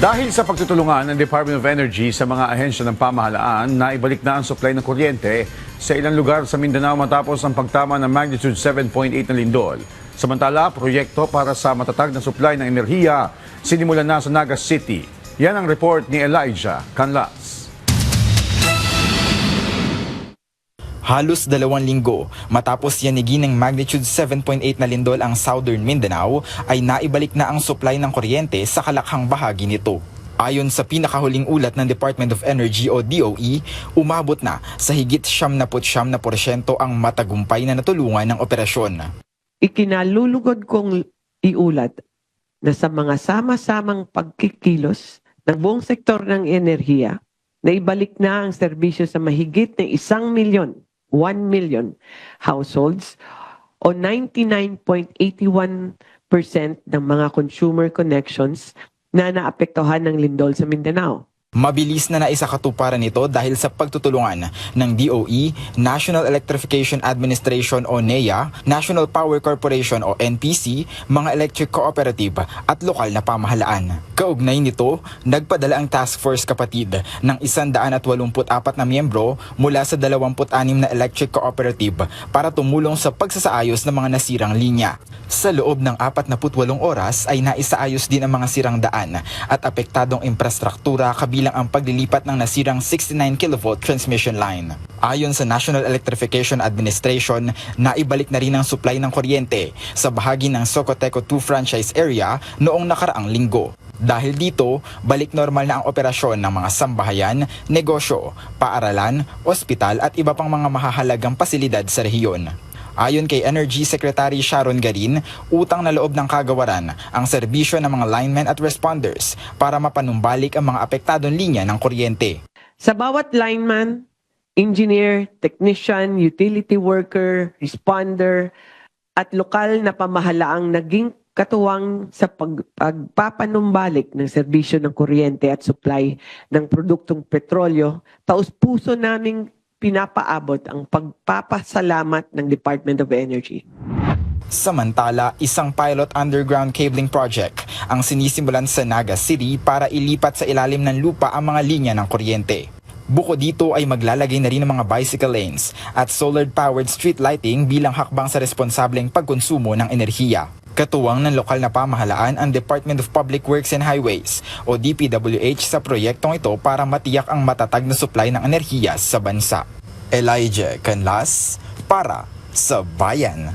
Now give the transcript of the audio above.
Dahil sa pagtutulungan ng Department of Energy sa mga ahensya ng pamahalaan na ibalik na ang supply ng kuryente sa ilang lugar sa Mindanao matapos ang pagtama ng magnitude 7.8 na lindol. Samantala, proyekto para sa matatag na supply ng enerhiya sinimulan na sa Naga City. Yan ang report ni Elijah Canlas. Halos 2 linggo matapos yanigin ng magnitude 7.8 na lindol ang Southern Mindanao ay naibalik na ang supply ng kuryente sa kalakhang bahagi nito. Ayon sa pinakahuling ulat ng Department of Energy o DOE, umabot na sa higit 79% ang matagumpay na natulungan ng operasyon. Ikinalulugod kong iulat na sa mga sama-samang pagkikilos ng buong sektor ng enerhiya, na ibalik na ang serbisyo sa mahigit na 1 million households o 99.81% ng mga consumer connections na naapektuhan ng lindol sa Mindanao. Mabilis na naisakatuparan ito dahil sa pagtutulungan ng DOE, National Electrification Administration o NEA, National Power Corporation o NPC, mga electric cooperative at lokal na pamahalaan. Kaugnay nito, nagpadala ang task force kapatid ng 184 na miyembro mula sa 26 na electric cooperative para tumulong sa pagsasaayos ng mga nasirang linya. Sa loob ng 48 oras ay naisaayos din ang mga sirang daan at apektadong infrastruktura kabilang ang paglilipat ng nasirang 69 kV transmission line. Ayon sa National Electrification Administration, naibalik na rin ang supply ng kuryente sa bahagi ng Socoteco 2 franchise area noong nakaraang linggo. Dahil dito, balik normal na ang operasyon ng mga sambahayan, negosyo, paaralan, ospital at iba pang mga mahahalagang pasilidad sa rehiyon. Ayon kay Energy Secretary Sharon Garin, utang na loob ng kagawaran ang serbisyo ng mga linemen at responders para mapanumbalik ang mga apektadong linya ng kuryente. Sa bawat lineman, engineer, technician, utility worker, responder, at lokal na pamahalaang naging katuwang sa pagpapanumbalik ng serbisyo ng kuryente at supply ng produktong petrolyo, taus-puso naming pinapaabot ang pagpapasalamat ng Department of Energy. Samantala, isang pilot underground cabling project ang sinisimulan sa Naga City para ilipat sa ilalim ng lupa ang mga linya ng kuryente. Bukod dito ay maglalagay na rin ng mga bicycle lanes at solar-powered street lighting bilang hakbang sa responsableng pagkonsumo ng enerhiya. Katuwang ng lokal na pamahalaan ang Department of Public Works and Highways o DPWH sa proyektong ito para matiyak ang matatag na supply ng enerhiya sa bansa. Elijah Canlas para sa Bayan.